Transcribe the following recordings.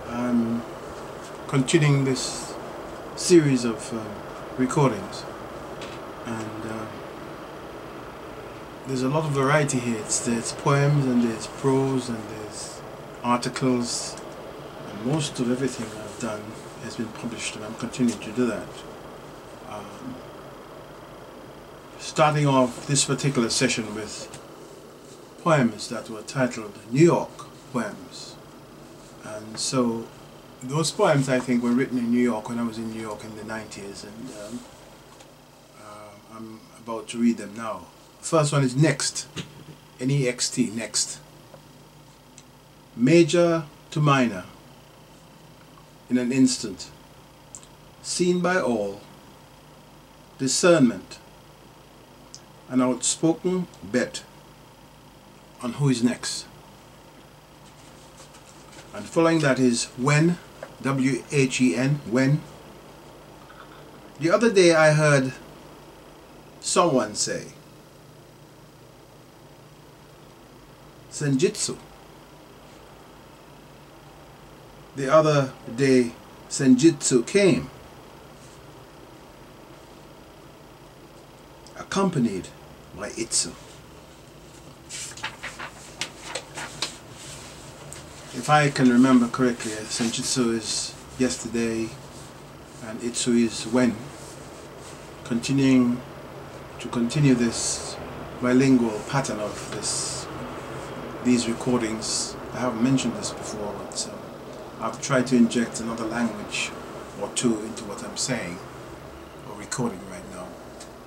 I'm continuing this series of recordings, and there's a lot of variety here. There's poems and there's prose and there's articles, and most of everything I've done has been published, and I'm continuing to do that. Starting off this particular session with poems that were titled New York Poems. And so those poems, I think, were written in New York when I was in New York in the 90s, and I'm about to read them now. First one is Next, N-E-X-T, Next. Major to minor, in an instant, seen by all, discernment, an outspoken bet on who is next. And following that is When, W-H-E-N, When. The other day I heard someone say Senjutsu. The other day Senjutsu came, accompanied by Itsu. If I can remember correctly, Senjutsu is yesterday and Itsu is when. Continue this bilingual pattern of these recordings. I haven't mentioned this before, but I've tried to inject another language or two into what I'm saying or recording right now.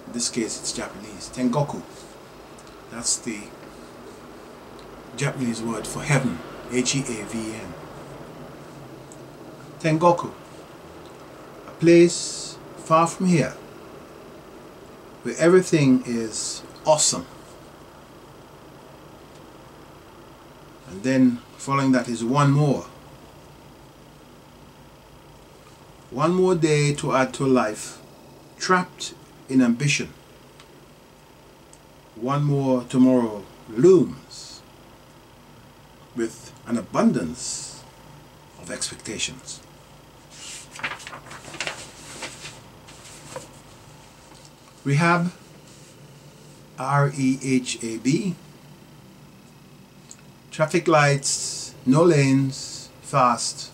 In this case it's Japanese. Tengoku. That's the Japanese word for heaven. H-E-A-V-E-N. Tengoku, a place far from here where everything is awesome. And then following that is one more. One more day to add to life, trapped in ambition. One more tomorrow looms with an abundance of expectations. Rehab, R-E-H-A-B. Traffic lights, no lanes, fast.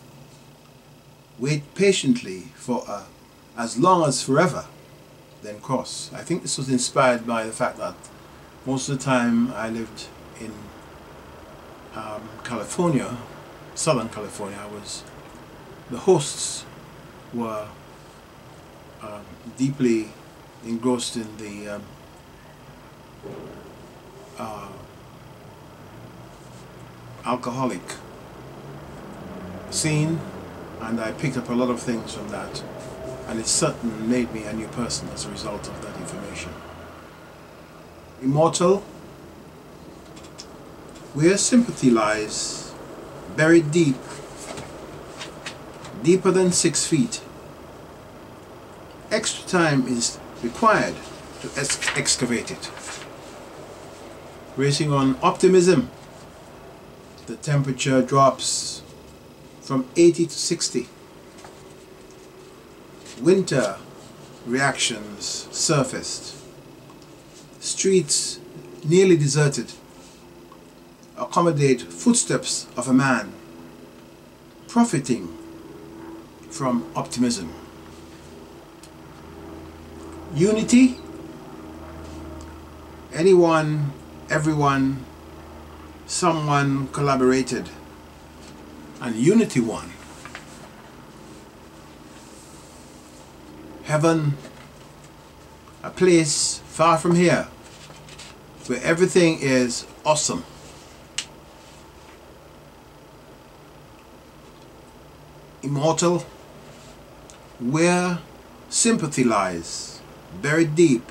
Wait patiently for as long as forever, then cross. I think this was inspired by the fact that most of the time I lived in California, Southern California. The hosts were deeply engrossed in the alcoholic scene, and I picked up a lot of things from that, and it certainly made me a new person as a result of that information. Immortal, where sympathy lies, buried deep, deeper than 6 feet. Extra time is required to excavate it. Racing on optimism, the temperature drops from 80 to 60. Winter reactions surfaced. Streets nearly deserted accommodate footsteps of a man profiting from optimism. Unity, anyone, everyone, someone collaborated, and unity won. Heaven, a place far from here where everything is awesome. Immortal, where sympathy lies, buried deep,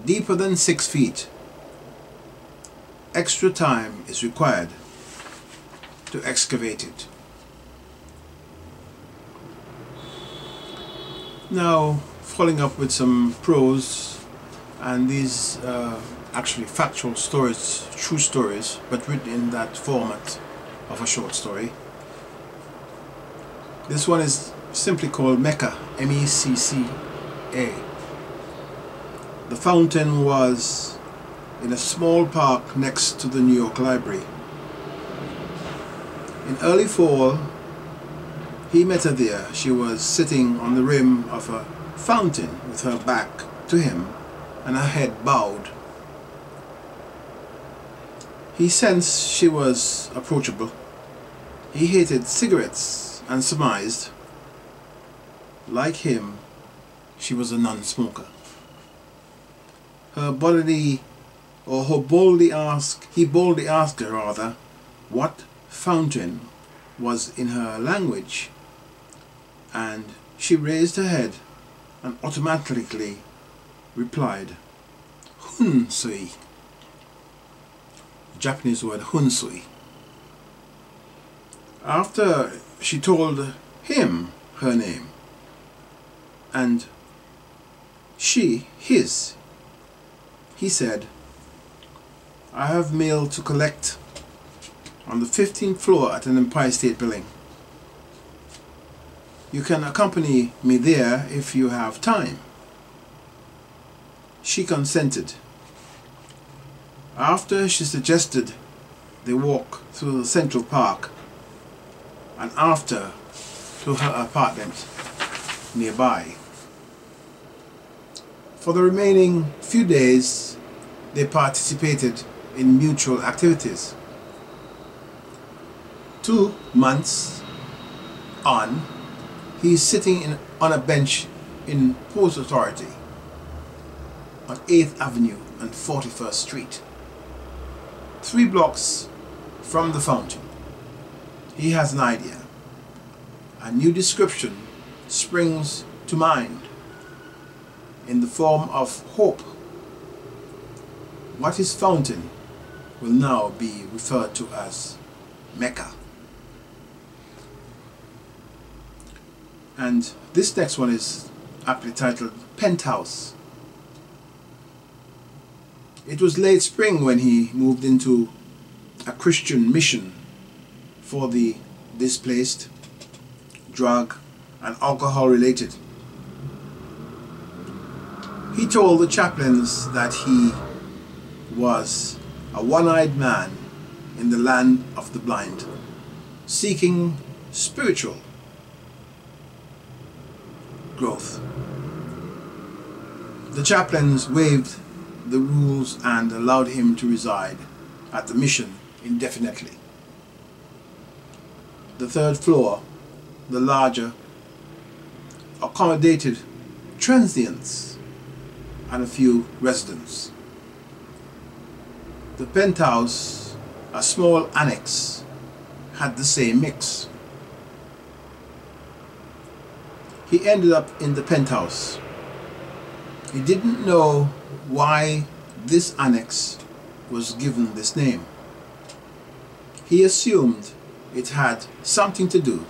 deeper than 6 feet. Extra time is required to excavate it. Now, following up with some prose, and these actually factual stories, true stories, but written in that format of a short story. This one is simply called Mecca, M-E-C-C-A. The fountain was in a small park next to the New York Library. In early fall, he met her there. She was sitting on the rim of a fountain with her back to him and her head bowed. He sensed she was approachable. He hated cigarettes and surmised, like him, she was a non-smoker. He boldly asked her rather what fountain was in her language, and she raised her head and automatically replied, Hunsui. Japanese word Hunsui. After she told him her name and she his, he said, I have mail to collect on the 15th floor at an Empire State Building. You can accompany me there if you have time. She consented. After she suggested they walk through the Central Park and after to her apartment nearby. For the remaining few days, they participated in mutual activities. 2 months on, he is sitting on a bench in Port Authority on 8th Avenue and 41st Street, 3 blocks from the fountain. He has an idea. A new description springs to mind in the form of hope. What is fountain will now be referred to as Mecca. And this next one is aptly titled Penthouse. It was late spring when he moved into a Christian mission for the displaced, drug and alcohol related. He told the chaplains that he was a one-eyed man in the land of the blind, seeking spiritual growth. The chaplains waived the rules and allowed him to reside at the mission indefinitely. The 3rd floor, the larger, accommodated transients and a few residents. The penthouse, a small annex, had the same mix. He ended up in the penthouse. He didn't know why this annex was given this name. He assumed it had something to do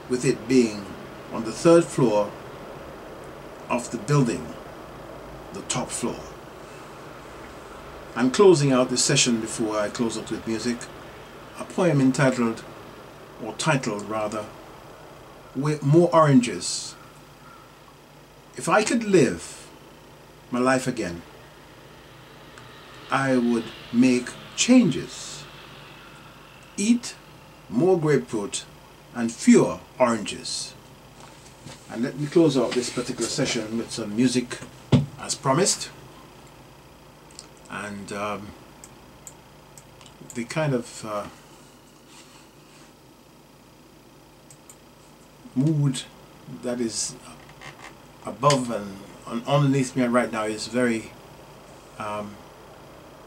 with it being on the 3rd floor of the building, the top floor. I'm closing out this session before I close up with music, a poem entitled, or titled rather, More Oranges. If I could live my life again, I would make changes. Eat more grapefruit and fewer oranges. And let me close out this particular session with some music as promised. And the kind of mood that is above and underneath me right now is very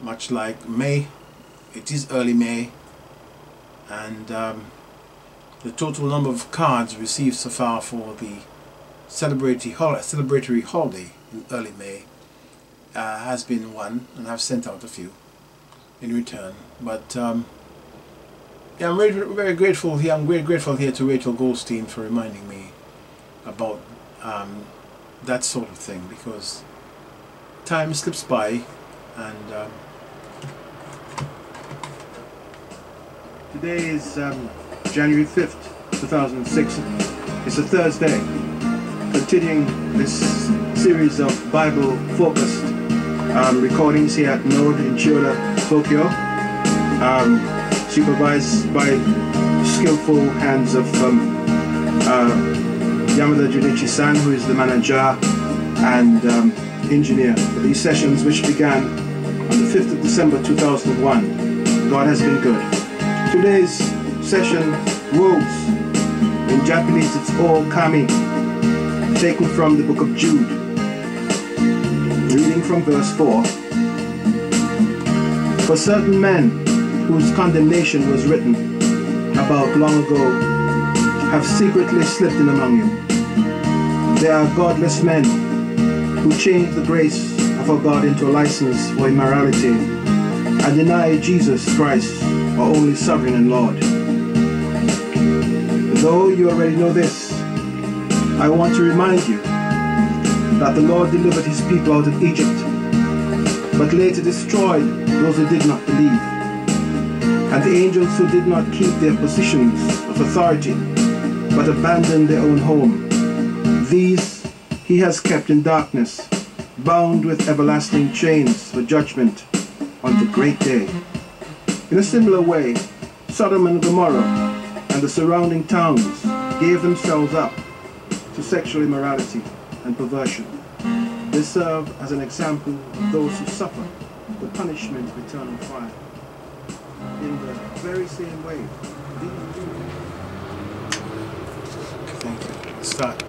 much like May. It is early May, and the total number of cards received so far for the celebratory holiday in early May has been 1, and I've sent out a few in return. But yeah, I'm very grateful here. I'm very grateful here to Rachel Goldstein for reminding me about that sort of thing, because time slips by, and today is January 5th. 2006. It's a Thursday, continuing this series of Bible-focused recordings here at Node in Chiyoda, Tokyo, supervised by skillful hands of Yamada Junichi-san, who is the manager and engineer for these sessions, which began on the 5th of December 2001. God has been good. Today's session, Rose. In Japanese, it's O Kami, taken from the book of Jude. Reading from verse 4. For certain men whose condemnation was written about long ago have secretly slipped in among you. They are godless men who change the grace of our God into a license for immorality and deny Jesus Christ, our only sovereign and Lord. Though you already know this, I want to remind you that the Lord delivered his people out of Egypt, but later destroyed those who did not believe, and the angels who did not keep their positions of authority, but abandoned their own home. These he has kept in darkness, bound with everlasting chains for judgment on the great day. In a similar way, Sodom and Gomorrah and the surrounding towns gave themselves up to sexual immorality and perversion. They serve as an example of those who suffer the punishment of eternal fire. In the very same way, these... Thank you. Start.